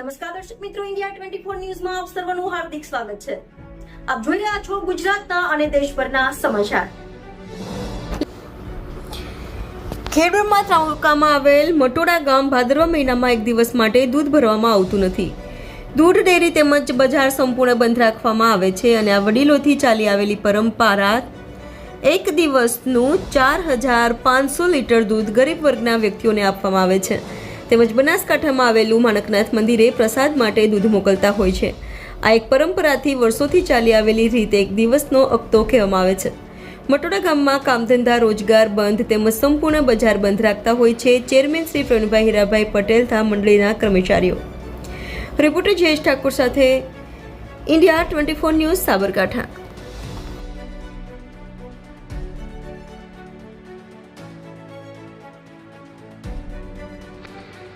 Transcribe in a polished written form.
નમસ્કાર દર્શક મિત્રો, ઇન્ડિયા 24 ન્યૂઝમાં આપ સર્વનું હાર્દિક સ્વાગત છે. આપ જોઈ રહ્યા છો ગુજરાતના અને દેશભરના સમાચાર. ખેડબ્રહ્મા તાલુકામાં આવેલ મટોડા ગામ ભાદરવા મહિનામાં એક દિવસ માટે દૂધ ભરવામાં આવતું નથી. દૂધ ડેરી તેમજ બજાર સંપૂર્ણ બંધ રાખવામાં આવે છે અને આ વડીલોથી ચાલી આવેલી પરંપરા એક દિવસનું 4500 લીટર દૂધ ગરીબ વર્ગના વ્યક્તિઓને આપવામાં આવે છે. તેમજ બનાસકાંઠામાં આવેલું માણકનાથ મંદિરે પ્રસાદ માટે દૂધ મોકલતા હોય છે. આ એક પરંપરાથી વર્ષોથી ચાલી આવેલી રીતે એક દિવસનો હપ્તો કહેવામાં આવે છે. મટોડા ગામમાં કામધંધા રોજગાર બંધ તેમજ સંપૂર્ણ બજાર બંધ રાખતા હોય છે ચેરમેન શ્રી પ્રવીણભાઈ હીરાભાઈ પટેલ તથા મંડળીના કર્મચારીઓ. રિપોર્ટર જયેશ ઠાકોર સાથે ઇન્ડિયા 24 ન્યૂઝ, સાબરકાંઠા.